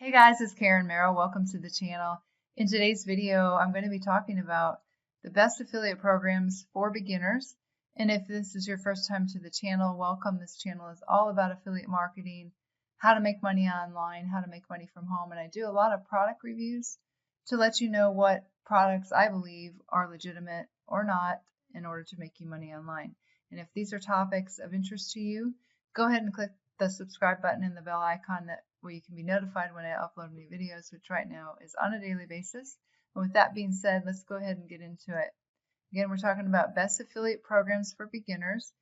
Hey guys, it's Karen Merrill. Welcome to the channel. In today's video, I'm going to be talking about the best affiliate programs for beginners. And if this is your first time to the channel, welcome. This channel is all about affiliate marketing, how to make money online, how to make money from home. And I do a lot of product reviews to let you know what products I believe are legitimate or not in order to make you money online. And if these are topics of interest to you, go ahead and click the subscribe button and the bell icon where you can be notified when I upload new videos, which right now is on a daily basis. And with that being said, let's go ahead and get into it. Again, we're talking about best affiliate programs for beginners.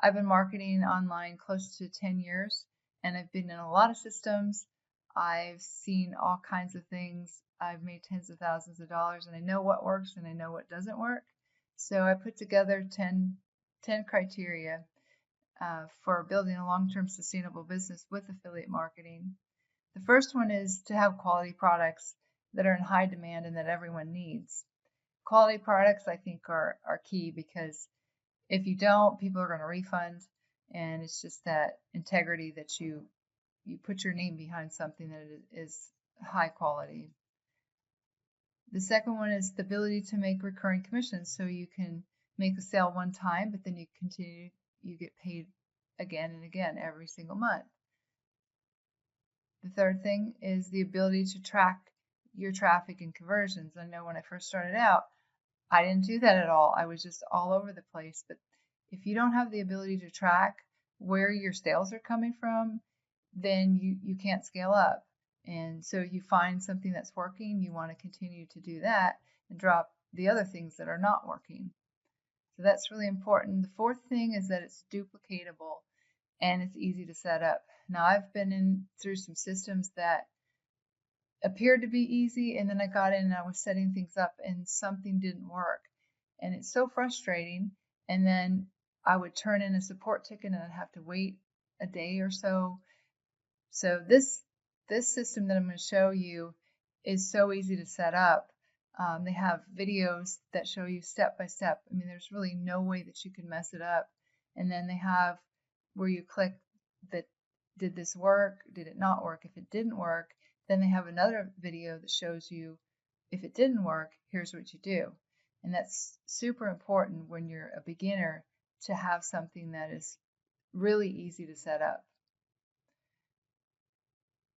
I've been marketing online close to 10 years, and I've been in a lot of systems. I've seen all kinds of things. I've made tens of thousands of dollars, and I know what works and I know what doesn't work. So I put together 10 criteria for building a long-term sustainable business with affiliate marketing. The first one is to have quality products that are in high demand and that everyone needs. Quality products, I think, are key, because if you don't, people are going to refund, and it's just that integrity that you put your name behind something that is high quality. The second one is the ability to make recurring commissions, so you can make a sale one time, but then you get paid again and again every single month. The third thing is the ability to track your traffic and conversions. I know when I first started out, I didn't do that at all. I was just all over the place. But if you don't have the ability to track where your sales are coming from, then you can't scale up. And so you find something that's working, you want to continue to do that and drop the other things that are not working. So that's really important. The fourth thing is that it's duplicatable and it's easy to set up. Now, I've been through some systems that appeared to be easy, and then I got in and I was setting things up and something didn't work. And it's so frustrating. And then I would turn in a support ticket and I'd have to wait a day or so. So this system that I'm going to show you is so easy to set up. They have videos that show you step by step. I mean, there's really no way that you can mess it up. And then they have where you click that, did this work? Did it not work? If it didn't work, then they have another video that shows you if it didn't work, here's what you do. And that's super important when you're a beginner, to have something that is really easy to set up.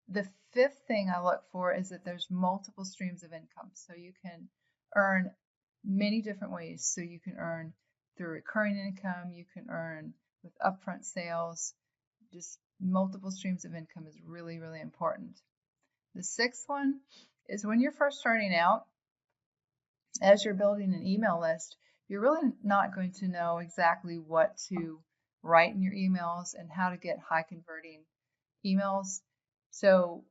The fifth thing I look for is that there's multiple streams of income. So you can earn many different ways. So you can earn through recurring income, you can earn with upfront sales. Just multiple streams of income is really, really important. The sixth one is when you're first starting out, as you're building an email list, you're really not going to know exactly what to write in your emails and how to get high converting emails. So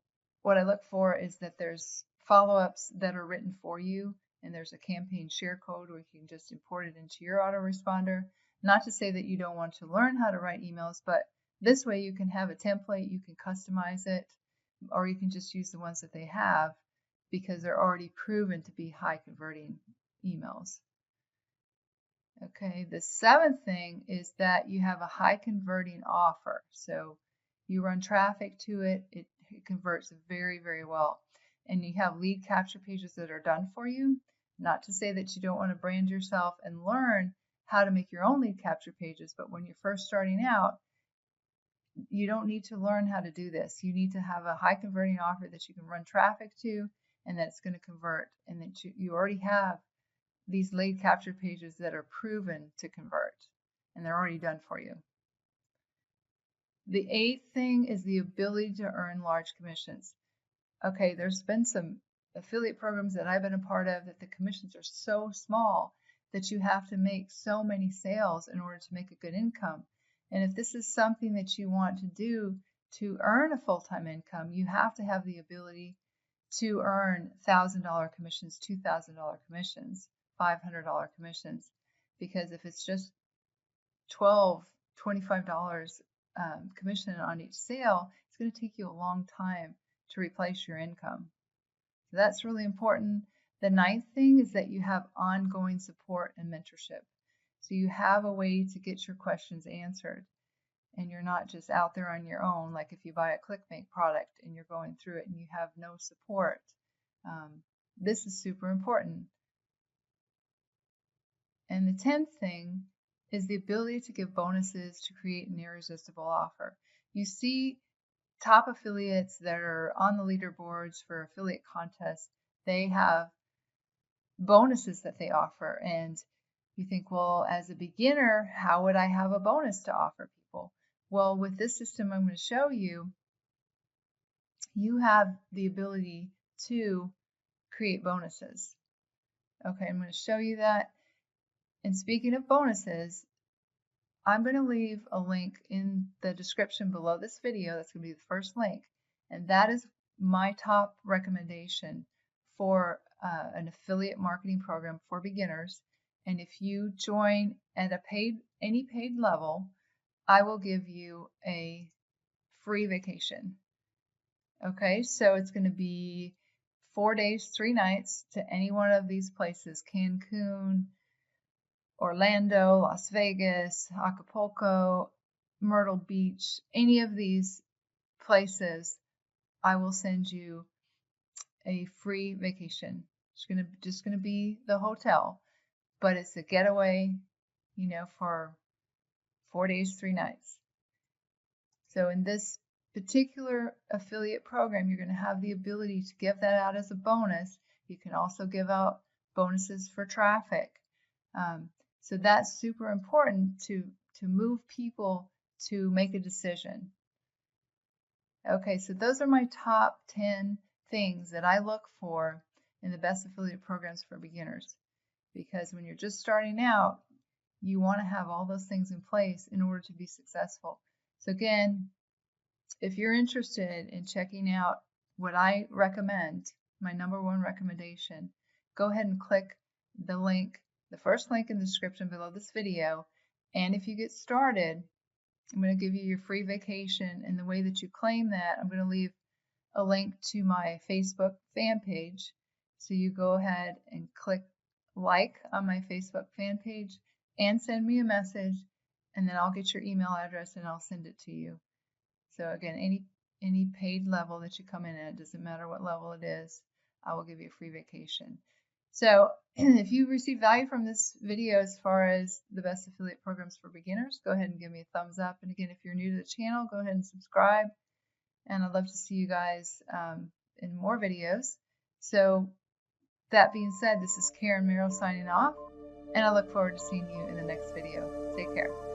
what I look for is that there's follow-ups that are written for you, and there's a campaign share code where you can just import it into your autoresponder. Not to say that you don't want to learn how to write emails, but this way you can have a template, you can customize it, or you can just use the ones that they have because they're already proven to be high converting emails. Okay, the seventh thing is that you have a high converting offer. So you run traffic to it, it converts very, very well. And you have lead capture pages that are done for you. Not to say that you don't want to brand yourself and learn how to make your own lead capture pages, but when you're first starting out, you don't need to learn how to do this. You need to have a high converting offer that you can run traffic to and that it's going to convert, and that you already have these lead capture pages that are proven to convert and they're already done for you. The eighth thing is the ability to earn large commissions. Okay, there's been some affiliate programs that I've been a part of that the commissions are so small that you have to make so many sales in order to make a good income. And if this is something that you want to do to earn a full-time income, you have to have the ability to earn $1,000 commissions, $2,000 commissions, $500 commissions. Because if it's just $12, $25 commission on each sale, it's going to take you a long time to replace your income. So that's really important. The ninth thing is that you have ongoing support and mentorship. So you have a way to get your questions answered. and you're not just out there on your own, like if you buy a ClickBank product and you're going through it and you have no support. This is super important. And the 10th thing is the ability to give bonuses to create an irresistible offer. You see top affiliates that are on the leaderboards for affiliate contests, they have bonuses that they offer. And you think, well, as a beginner, how would I have a bonus to offer people? Well, with this system I'm going to show you, you have the ability to create bonuses. Okay, I'm going to show you that. And speaking of bonuses, I'm going to leave a link in the description below this video. That's going to be the first link. And that is my top recommendation for an affiliate marketing program for beginners. And if you join at any paid level, I will give you a free vacation. Okay, so it's going to be 4 days, 3 nights to any one of these places: Cancun, Orlando, Las Vegas, Acapulco, Myrtle Beach, any of these places. I will send you a free vacation. It's just gonna be the hotel, but it's a getaway, for 4 days, 3 nights. So in this particular affiliate program, you're going to have the ability to give that out as a bonus. You can also give out bonuses for traffic. So that's super important to move people to make a decision. Okay, so those are my top 10 things that I look for in the best affiliate programs for beginners. Because when you're just starting out, you want to have all those things in place in order to be successful. So again, if you're interested in checking out what I recommend, my #1 recommendation, go ahead and click the link, the first link in the description below this video. And if you get started, I'm going to give you your free vacation. And the way that you claim that, I'm going to leave a link to my Facebook fan page. So you go ahead and click like on my Facebook fan page and send me a message, and then I'll get your email address and I'll send it to you. So again, any paid level that you come in at, doesn't matter what level it is, I will give you a free vacation. So if you receive value from this video as far as the best affiliate programs for beginners, go ahead and give me a thumbs up. And again, if you're new to the channel, go ahead and subscribe. And I'd love to see you guys in more videos. So that being said, this is Karen Merrill signing off, and I look forward to seeing you in the next video. Take care.